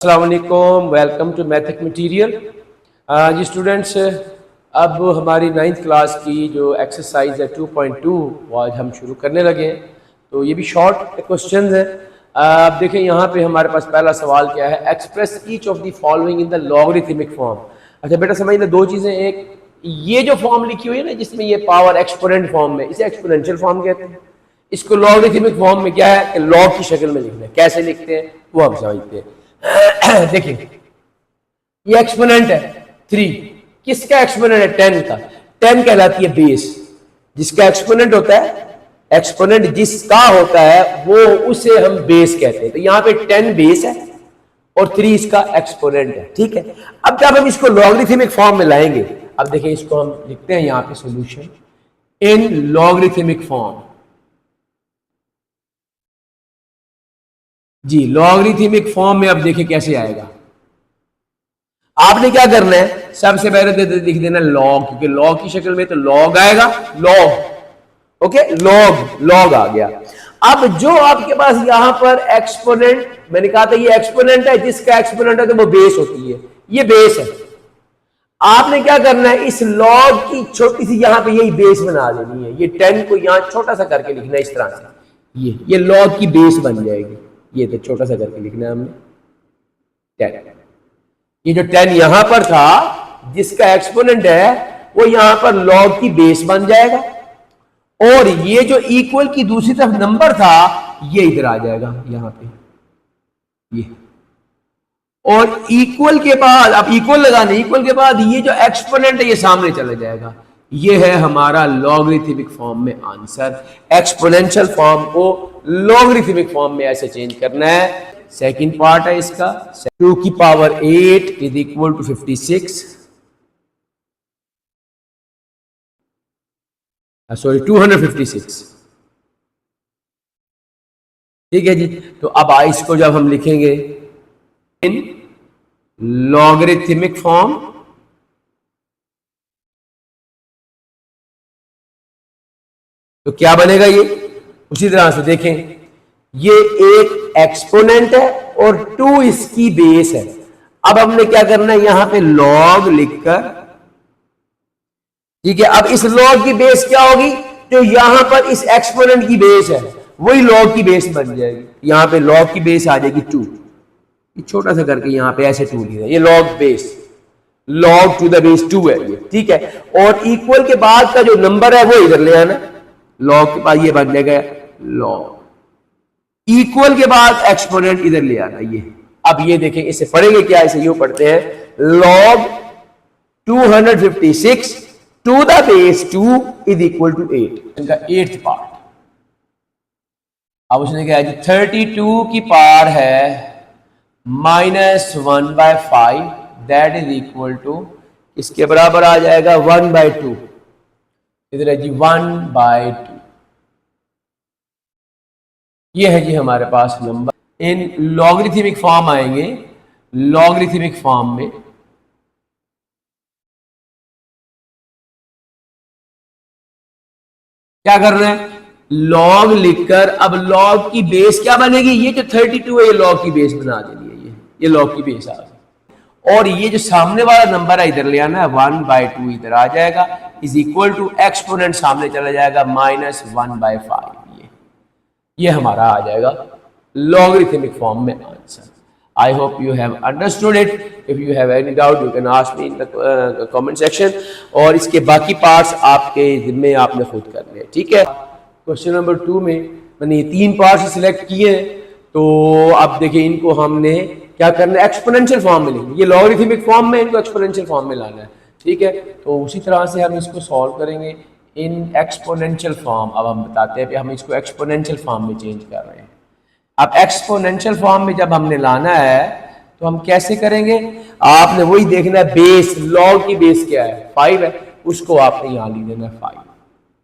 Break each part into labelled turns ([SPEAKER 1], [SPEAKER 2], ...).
[SPEAKER 1] अस्सलाम वालेकुम, welcome to Mathic Material. जी स्टूडेंट्स, अब हमारी 9th क्लास की जो एक्सरसाइज है 2.2 वो आज हम शुरू करने लगे हैं। तो ये भी शॉर्ट क्वेश्चंस हैं। अब देखें यहाँ पे हमारे पास पहला सवाल क्या है, express each of the following in the logarithmic form. अच्छा बेटा समझना दो चीज़ें, एक ये जो फॉर्म लिखी हुई है ना जिसमें ये पावर एक्सपोनेंट फॉर्म में, इसे एक्सपोनेंशियल फॉर्म कहते हैं। इसको लॉगरिथमिक फॉर्म में क्या है कि लॉग की शक्ल में लिखना है। कैसे लिखते हैं वो हम समझते हैं। देखिए ये एक्सपोनेंट है 3, किसका एक्सपोनेंट है 10 का। 10 कहलाती है बेस, जिसका एक्सपोनेंट होता है, एक्सपोनेंट जिसका होता है वो उसे हम बेस कहते हैं। तो यहाँ पे 10 बेस है और 3 इसका एक्सपोनेंट है। ठीक है, अब जब हम इसको लॉगरिथमिक फॉर्म में लाएंगे, अब देखिए इसको हम लिखते हैं यहाँ पे सॉल्यूशन इन लॉगरिथमिक फॉर्म। जी लॉगरिथमिक फॉर्म में अब देखिए कैसे आएगा। आपने क्या करना है, सबसे पहले लिख देना लॉग, क्योंकि लॉग की शक्ल में तो लॉग आएगा, लॉग। ओके, लॉग लॉग आ गया। अब जो आपके पास यहां पर एक्सपोनेंट, मैंने कहा था ये एक्सपोनेंट है, जिसका एक्सपोनेंट है तो वो बेस होती है, ये बेस है। आपने क्या करना है, इस लॉग की छोटी सी यहां पे यही बेस बना देनी है। ये 10 को यहां छोटा सा करके लिखना है इस तरह से, ये लॉग की बेस बन जाएगी। ये तो छोटा सा करके लिखना है हमने 10। ये जो 10 यहां पर था जिसका एक्सपोनेंट है वो यहां पर लॉग की बेस बन जाएगा, और ये जो इक्वल की दूसरी तरफ नंबर था ये इधर आ जाएगा यहां पे ये। और इक्वल के बाद, आप इक्वल लगाने, इक्वल के बाद ये जो एक्सपोनेंट है ये सामने चला जाएगा। ये है हमारा लॉगरिथमिक फॉर्म में आंसर। एक्सपोनेंशियल फॉर्म को लॉगरिथमिक फॉर्म में ऐसे चेंज करना है। सेकंड पार्ट है इसका, 2 की power 8 is equal to 56, sorry 256। ठीक है जी, तो अब इसको जब हम लिखेंगे इन लॉगरिथमिक फॉर्म, तो क्या बनेगा ये उसी तरह से देखें, ये एक एक्सपोनेंट है और 2 इसकी बेस है। अब हमने क्या करना है, यहां पे लॉग लिखकर, ठीक है, अब इस लॉग की बेस क्या होगी, जो यहां पर इस एक्सपोनेंट की बेस है वही लॉग की बेस बन जाएगी। यहां पे लॉग की बेस आ जाएगी 2, ये छोटा सा करके यहां पे ऐसे 2 लिया, ये log base, log to the base 2 है ये। ठीक है, और इक्वल के बाद का जो नंबर है वो इधर ले आना, लॉग के बाद ये बन जाएगा लॉग, इक्वल के बाद एक्सपोनेंट इधर ले आना ये। अब ये देखें, इसे पढ़ेंगे क्या, इसे यूं पढ़ते हैं, log 256 to the base 2 is equal to 8, इनका 8th पार्ट। अब उसने क्या है, 32 की पावर है -1/5, दैट इज इक्वल टू, इसके बराबर आ जाएगा 1/2। इधर है जी 1/2। ये है जी हमारे पास नंबर। इन लॉगरिथमिक फॉर्म आएंगे, लॉगरिथमिक फॉर्म में क्या करना है, लॉग लिखकर, अब लॉग की बेस क्या बनेगी, ये जो 32 है ये लॉग की बेस बना देनी है, ये लॉग की बेस आ गई। और ये जो सामने वाला नंबर है इधर ले आना है, 1/2 इधर आ जाएगा, इज इक्वल टू एक्सपोनेंट सामने चला जाएगा -1/5। ये हमारा आ जाएगा लॉगरिथमिक फॉर्म में answer. I hope you have understood it. If you have any doubt you can ask me in the comment section, और इसके बाकी पार्ट्स आपके जिम्मे आपने खुद करने हैं। ठीक है, क्वेश्चन नंबर 2 में मैंने 3 पार्ट्स सिलेक्ट किए हैं, तो अब देखिए इनको हमने क्या करना है, एक्सपोनेंशियल फॉर्म में लिखना, ये लॉगरिथमिक फॉर्म में, इनको एक्सपोनेंशियल फॉर्म में लाना है। ठीक है, तो उसी तरह से हम इसको सॉल्व करेंगे इन एक्सपोनेंशियल फॉर्म। अब हम बताते हैं कि हम इसको एक्सपोनेंशियल फॉर्म में चेंज कर रहे हैं। अब एक्सपोनेंशियल फॉर्म में जब हमने लाना है तो हम कैसे करेंगे, आपने वही देखना है, बेस, लॉग की बेस क्या है 5 है, उसको आपने यहां लिख देना है 5,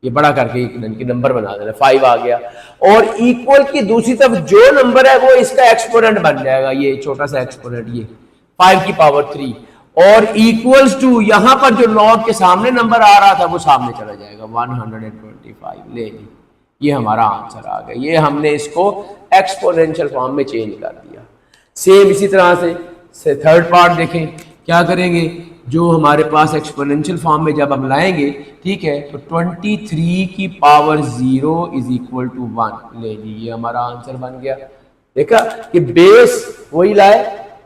[SPEAKER 1] ये बड़ा करके एक नंबर बना देना, 5 आ गया। और इक्वल की दूसरी तरफ जो नंबर है वो इसका एक्सपोनेंट बन जाएगा, ये छोटा सा एक्सपोनेंट, ये 5 की पावर 3, और इक्वल्स टू यहां पर जो लॉग के सामने नंबर आ रहा था वो सामने चला जाएगा 125। ले ली, ये हमारा आंसर आ गया। ये हमने इसको एक्सपोनेंशियल फॉर्म में चेंज कर दिया। सेम इसी तरह से थर्ड पार्ट देखें, क्या करेंगे, जो हमारे पास एक्सपोनेंशियल फॉर्म में जब हम लाएंगे, ठीक है, तो 23 की पावर 0 इज इक्वल टू 1। ले जी, ये हमारा आंसर बन गया। देखा कि बेस वही लाए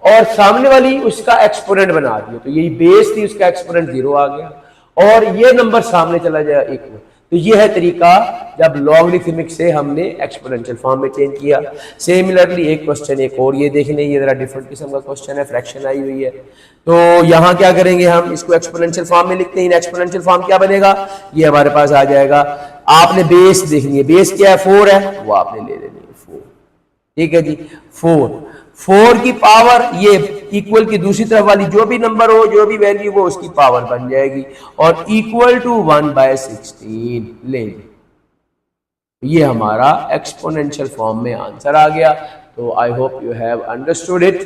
[SPEAKER 1] और सामने वाली उसका एक्सपोनेंट बना दिया, तो यही बेस थी, उसका एक्सपोनेंट 0 आ गया और ये नंबर सामने चला जाए 1 में। तो ये है तरीका जब लॉगरिथमिक से हमने एक्सपोनेंशियल फॉर्म में चेंज किया। सिमिलरली एक क्वेश्चन एक और ये देख लें, ये जरा डिफरेंट किस्म का क्वेश्चन है, फ्रैक्शन आई हुई है। तो यहाँ क्या करेंगे, हम इसको एक्सपोनेंशियल फॉर्म में लिखते हैं। एक्सपोनेंशियल फॉर्म क्या बनेगा, ये हमारे पास आ जाएगा। आपने बेस देखनी है, बेस क्या है, 4 है, वो आपने ले लेनी है 4, ठीक है जी। 4 की पावर, ये इक्वल की दूसरी तरफ वाली जो भी नंबर हो, जो भी वैल्यू वो उसकी पावर बन जाएगी और इक्वल टू 1/16 ले। ये हमारा एक्सपोनेंशियल फॉर्म में आंसर आ गया। तो I hope you have understood it.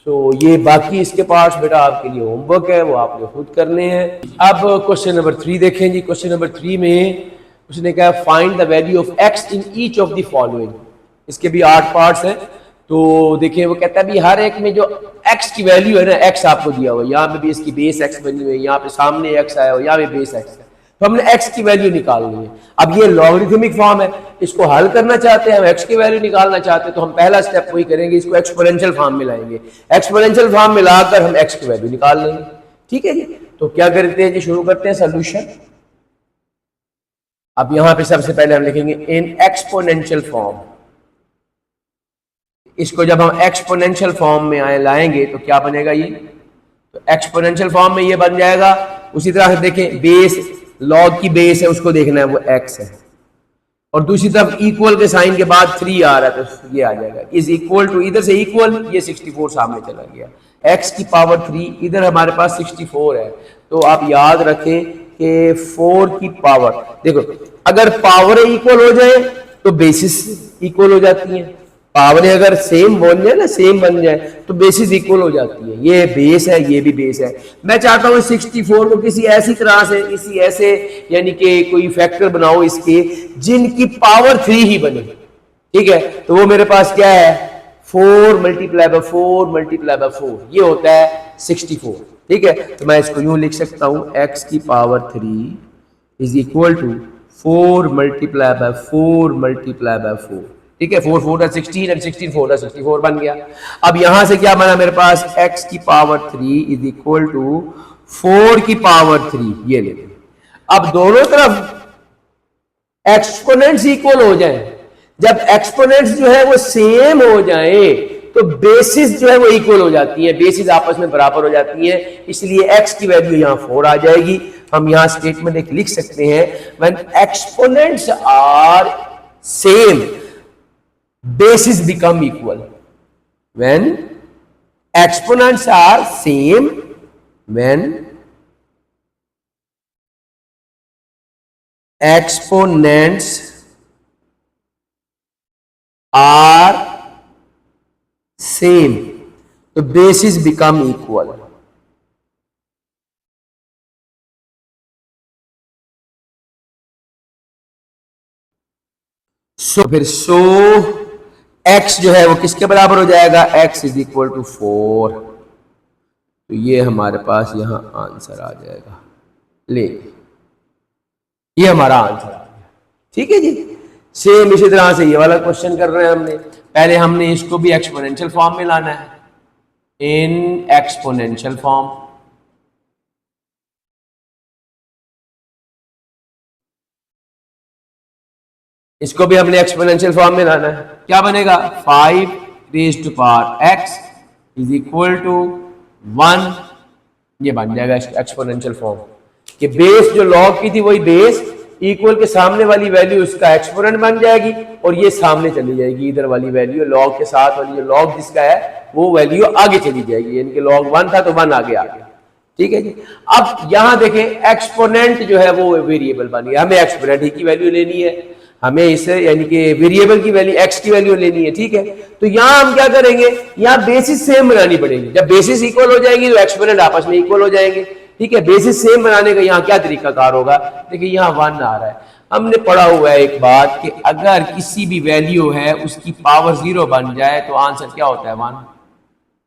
[SPEAKER 1] So ये बाकी इसके पार्ट्स बेटा आपके लिए होमवर्क है, वो आपने खुद करने हैं। अब क्वेश्चन नंबर 3 देखें जी। क्वेश्चन नंबर 3 में उसने कहा find the value of x in each of the following. इसके भी 8 पार्ट्स हैं। तो देखिए वो कहता है भी हर एक में जो x की वैल्यू है ना, x आपको दिया हुआ, यहाँ पे भी इसकी बेस x बनी हुई है, यहाँ पे सामने x आया हुआ, यहाँ पे बेस x है, तो हमने x की वैल्यू निकालनी है। अब ये लॉगरिथमिक फॉर्म है, इसको हल करना चाहते हैं, हम x की वैल्यू निकालना चाहते हैं, तो हम पहला स्टेप वही करेंगे, इसको एक्सपोनेंशियल फॉर्म में लाएंगे। एक्सपोनेंशियल फॉर्म में लाकर हम x की वैल्यू निकाल लेंगे, ठीक है जी। तो क्या करते हैं जी, शुरू करते हैं सोल्यूशन। अब यहाँ पे सबसे पहले हम लिखेंगे इन एक्सपोनेंशियल फॉर्म। इसको जब हम एक्सपोनेंशियल फॉर्म में लाएंगे तो क्या बनेगा ये, तो एक्सपोनेंशियल फॉर्म में ये बन जाएगा। उसी तरह से देखें, बेस लॉग की बेस है, उसको देखना है, वो x है, और दूसरी तरफ इक्वल के साइन के बाद 3 आ रहा है, तो ये आ जाएगा इज इक्वल टू, इधर से इक्वल, ये 64 सामने चला गया, x की पावर 3, इधर हमारे पास 64 है। तो आप याद रखें कि 4 की पावर, देखो अगर पावर इक्वल हो जाए तो बेसिस इक्वल हो जाती है, पावर अगर सेम बन जाए ना, सेम बन जाए तो बेसिस इक्वल हो जाती है। ये बेस है, ये भी बेस है। मैं चाहता हूँ 64 को किसी ऐसी तरह से, किसी ऐसे यानी कि कोई फैक्टर बनाओ इसके जिनकी पावर 3 ही बने, ठीक है। तो वो मेरे पास क्या है, 4 मल्टीप्लाई बाय 4 मल्टीप्लाई बाय 4, ये होता है 64, ठीक है। तो मैं इसको यूं लिख सकता हूँ, x की power 3 is equal to 4 multiply by 4 multiply by 4, ठीक है। 4 4 16 एंड 16 4 64 बन गया। अब यहां से क्या बना मेरे पास, x की पावर 3 इज इक्वल टू 4 की पावर 3, ये ले लें। अब दोनों तरफ एक्सपोनेंट्स इक्वल हो जाएं, जब एक्सपोनेंट्स जो है वो सेम हो जाए तो बेसिस जो है वो इक्वल हो जाती है, बेसिस आपस में बराबर हो जाती है, इसलिए x की वैल्यू यहां 4 आ जाएगी। हम यहां स्टेटमेंट एक लिख सकते हैं, when exponents are same bases become equal. When exponents are same, when exponents are same, तो bases become equal. फिर x जो है वो किसके बराबर हो जाएगा, x इज इक्वल टू 4। तो ये हमारे पास यहां आंसर आ जाएगा, ले ये हमारा आंसर आ गया, ठीक है जी। सेम इसी तरह से ये वाला क्वेश्चन कर रहे हैं हमने। पहले हमने इसको भी एक्सपोनेंशियल फॉर्म में लाना है, इन एक्सपोनेंशियल फॉर्म। इसको भी हमने एक्सपोनेंशियल फॉर्म में लाना है। क्या बनेगा, 5 raise to power x is equal to 1, ये बन जाएगा एक्सपोनेंशियल फॉर्म कि बेस जो लॉग की थी वही बेस, इक्वल के सामने वाली वैल्यू उसका एक्सपोनेंट बन जाएगी और ये सामने चली जाएगी, इधर वाली वैल्यू लॉग के साथ वाली जो लॉग जिसका है वो वैल्यू आगे चली जाएगी, यानी कि लॉग 1 था तो 1 आगे आ गया, ठीक है जी। अब यहां देखें एक्सपोनेंट जो है वो वेरिएबल बन गया, हमें एक्सपोनेंट ही की वैल्यू लेनी है, हमें इसे यानी कि वेरिएबल की वैल्यू x की वैल्यू लेनी है, ठीक है। तो यहां हम क्या करेंगे, यहां बेसिस सेम बनानी पड़ेगी। जब बेसिस इक्वल हो जाएगी तो एक्सपोनेंट आपस में इक्वल हो जाएंगे, ठीक है। बेसिस सेम बनाने का यहां क्या तरीकाकार होगा, देखिए यहां 1 आ रहा है, हमने पढ़ा हुआ है एक बात कि अगर किसी भी वैल्यू है उसकी पावर 0 बन जाए तो आंसर क्या होता है, 1,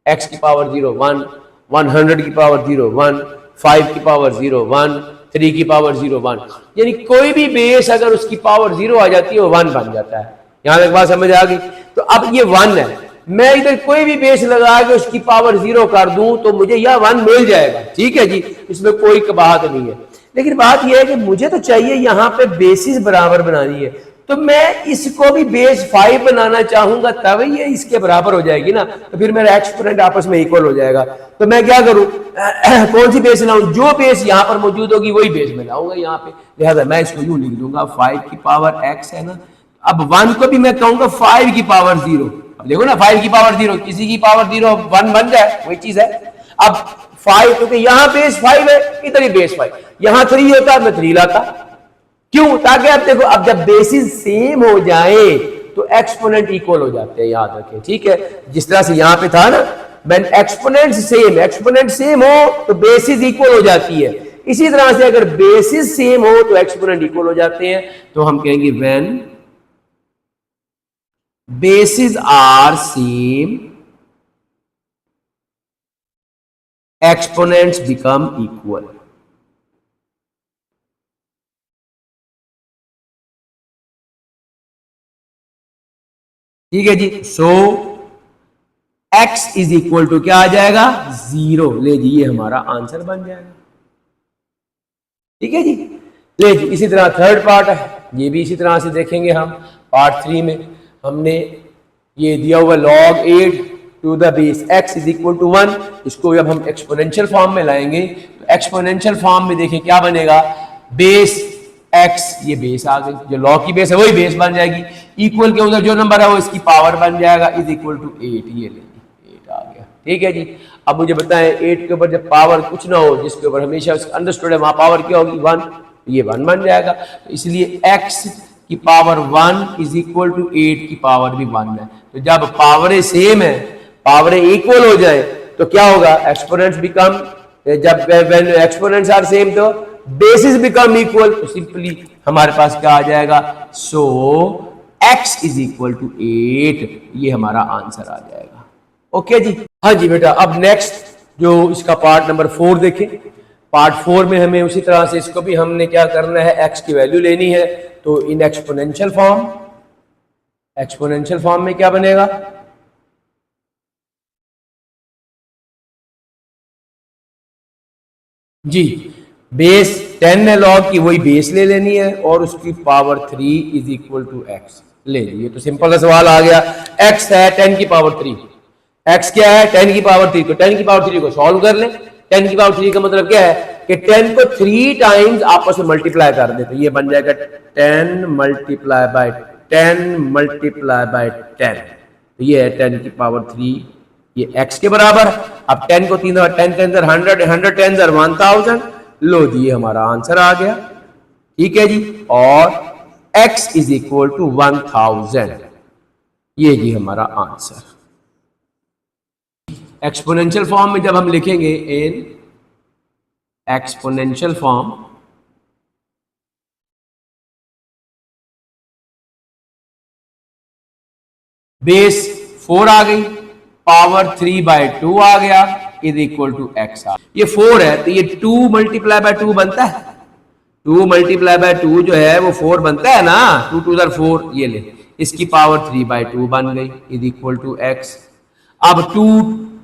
[SPEAKER 1] x की पावर 0 1, 100 की पावर 0 1, 5 की पावर 0 1, 3 की पावर 0 1, यानी कोई भी बेस अगर उसकी पावर 0 आ जाती है वो 1 बन जाता है। यहां तक बात समझ आ गई? तो अब ये 1 है, मैं इधर कोई भी बेस लगा के उसकी पावर 0 कर दूं तो मुझे यह 1 मिल जाएगा, ठीक है जी, इसमें कोई कबाहत नहीं है। लेकिन बात यह है कि मुझे तो चाहिए यहां पे बेसिस बराबर बनानी है, तो मैं इसको भी बेस 5 बनाना चाहूंगा तब ये इसके बराबर हो जाएगी ना, तो फिर मेरा एक्सपोनेंट आपस में इक्वल हो जाएगा। तो मैं क्या करूं, कौन सी बेस लाऊं? जो बेस यहां पर मौजूद होगी वही बेस में लाऊंगा यहां पे, लिहाजा मैं इसको यूं लिख दूंगा 5 की पावर x है ना, अब 1 को भी मैं कहूंगा 5 की पावर 0। अब देखो ना 5 की पावर 0, किसी की पावर 0 1 बन जाए, वही चीज है। अब 5 क्योंकि यहां बेस 5 है, इधर ही बेस 5, यहां 3 होता मैं 3 लाता, क्यों? ताकि आप देखो अब जब बेसिस सेम हो जाए तो एक्सपोनेंट इक्वल हो जाते हैं, याद रखें, ठीक है। जिस तरह से यहां पे था ना, व्हेन एक्सपोनेंट सेम हो तो बेसिस इक्वल हो जाती है। इसी तरह से अगर बेसिस सेम हो तो एक्सपोनेंट इक्वल हो जाते हैं, तो हम कहेंगे when bases are same exponents become equal. ठीक है जी। So x is equal to क्या आ जाएगा? 0। ले जी, ये हमारा आंसर बन जाएगा, ठीक है जी। ले जी, इसी तरह थर्ड पार्ट है, ये भी इसी तरह से देखेंगे हम। पार्ट 3 में हमने ये दिया हुआ log 8 to the base x is equal to 1, इसको जब हम एक्सपोनेंशियल फॉर्म में लाएंगे तो एक्सपोनेंशियल फॉर्म में देखिए क्या बनेगा, बेस x, ये बेस आ गई, जो log की बेस है वही बेस बन जाएगी, इक्वल के उधर जो नंबर है वो इसकी पावर बन जाएगा, इज इक्वल टू 8, ये ले 8 आ गया, ठीक है जी। अब मुझे बताएं 8 के ऊपर जब पावर कुछ ना हो, जिसके ऊपर हमेशा अंडरस्टूड है वहां पावर क्या होगी? 1, तो ये 1 बन जाएगा। तो इसलिए x की पावर 1 इज इक्वल टू 8 की पावर भी 1 है। तो जब पावरें सेम है, पावरें इक्वल हो जाए तो क्या होगा? एक्सपोनेंट्स बिकम, जब व्हेन एक्सपोनेंट्स आर सेम तो बेसिस बिकम इक्वल, तो सिंपली हमारे पास क्या आ जाएगा? सो x इज इक्वल टू 8, ये हमारा आंसर आ जाएगा। ओके जी, हाँ जी बेटा। अब नेक्स्ट जो इसका पार्ट नंबर 4 देखें। पार्ट 4 में हमें उसी तरह से इसको भी हमने क्या करना है, x की वैल्यू लेनी है। तो इन एक्सपोनेंशियल फॉर्म में क्या बनेगा? जी, बेस 10 है log की, वही बेस ले लेनी है और उसकी power 3 is equal to x ले लीजिए। तो सिंपल सा सवाल आ गया, x है 10 की पावर 3, x क्या है? 10 की पावर 3, तो 10 की पावर 3 को सॉल्व कर लें। 10 की पावर 3 का मतलब क्या है कि 10 को 3 टाइम्स आपस में मल्टीप्लाई कर दे, तो ये बन जाएगा 10 मल्टीप्लाई बाय 10 मल्टीप्लाई बाय 10, तो ये है 10 की पावर 3, ये x के बराबर। अब 10 को 3 10 10 100, 100 10 1000, लो जी ये हमारा आंसर आ गया, ठीक है जी। और x इज इक्वल टू 1000, ये जी हमारा आंसर। एक्सपोनेंशियल फॉर्म में जब हम लिखेंगे इन एक्सपोनेंशियल फॉर्म, बेस 4 आ गई, पावर 3/2 आ गया, इज इक्वल टू x आ। ये 4 है तो ये 2 मल्टीप्लाई बाय 2 बनता है, 2 मल्टीप्लाई बाय 2 जो है वो 4 बनता है ना, 2 2 4, ये ले, इसकी पावर 3/2 बन गई, इज इक्वल टू x। अब 2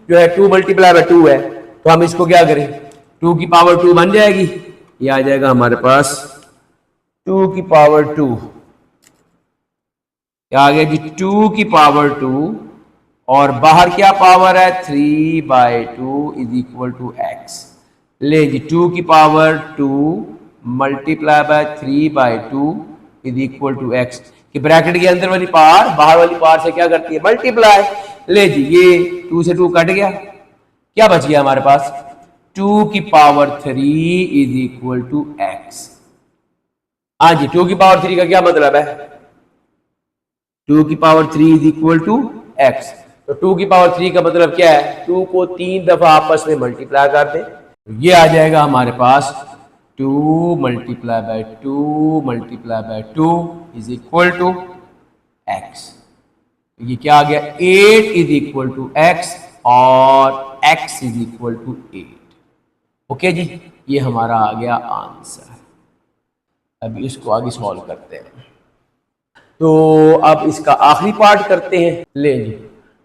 [SPEAKER 1] जो है 2 मल्टीप्लाई बाय 2 है, तो हम इसको क्या करें, 2 की पावर 2 बन जाएगी, ये आ जाएगा हमारे पास 2 की पावर 2, क्या आ गया जी 2 की पावर 2, और बाहर क्या पावर है 3/2 इज इक्वल टू x। ले जी 2 की power 2 multiply by 3/2 is equal to x, कि ब्रैकेट के अंदर वाली पावर बाहर वाली पावर से क्या करती है, मल्टीप्लाई। ले जी ये 2 से 2 कट गया, क्या बच गया हमारे पास 2 की power 3 is equal to x। हाँ जी 2 की पावर 3 का क्या मतलब है, 2 की power 3 is equal to x। तो 2 की पावर 3 का मतलब क्या है, 2 को 3 दफा आपस में मल्टीप्लाई कर दे, ये आ जाएगा हमारे पास 2 multiply by 2 multiply by 2 is equal to x। ये क्या आ गया 8 इज इक्वल टू x, और x is equal to 8। Okay ji, ये हमारा आ गया आंसर। अभी इसको आगे सॉल्व करते हैं। तो अब इसका आखिरी पार्ट करते हैं। ले जी,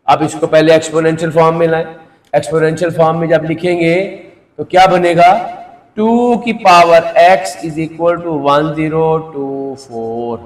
[SPEAKER 1] अब इसको पहले एक्सपोनेंशियल फॉर्म में लाएं। एक्सपोनेंशियल फॉर्म में जब लिखेंगे तो क्या बनेगा, 2 की power x is equal to 1024।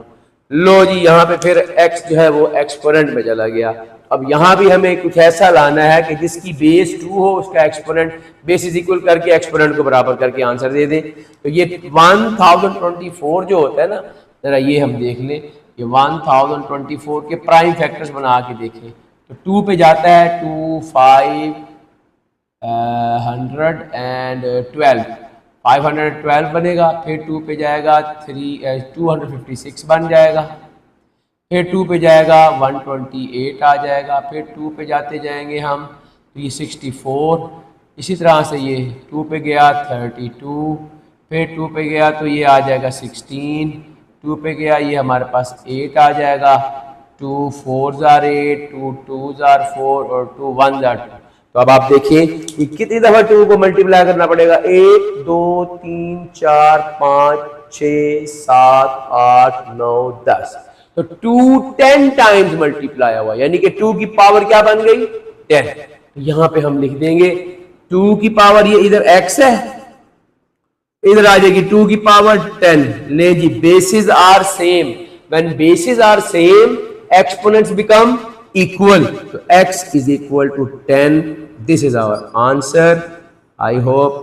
[SPEAKER 1] लो जी, यहाँ पे फिर x जो है वो एक्सपोनेंट में चला गया। अब यहाँ भी हमें कुछ ऐसा लाना है कि जिसकी बेस 2 हो, उसका एक्सपोनेंट बेस इज इक्वल करके एक्सपोनेंट को बराबर करके आंसर दे दे। तो ये 1024 जो होता है ना, जरा ये हम देख लें, ये 1024 के प्राइम फैक्टर्स बना के देखें तो 2 पे जाता है 2, 5, 512 बनेगा। फिर 2 पे जाएगा 256 बन जाएगा। फिर 2 पे जाएगा 128 आ जाएगा। फिर 2 पे जाते जाएंगे हम 364। इसी तरह से ये 2 पे गया 32। फिर 2 पे गया तो ये आ जाएगा 16। 2 पे गया ये हमारे पास 8 आ जाएगा। 2 4s are 8, 2 2s are 4 और 2 1s are 2। तो अब आप देखिए कि कितनी दफा 2 को मल्टीप्लाई करना पड़ेगा। 1 2 3 4 5 6 7 8 9 10। तो 2 10 टाइम्स मल्टीप्लाई हुआ, यानी कि 2 की पावर क्या बन गई, 10। यहां पे हम लिख देंगे 2 की पावर, ये इधर x है, इधर आ जाएगी 2 की पावर 10। ले जी, bases are same. When bases are same, exponents become equal. तो x is equal to 10। This is our answer. I hope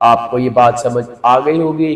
[SPEAKER 1] आपको ये बात समझ आ गई होगी।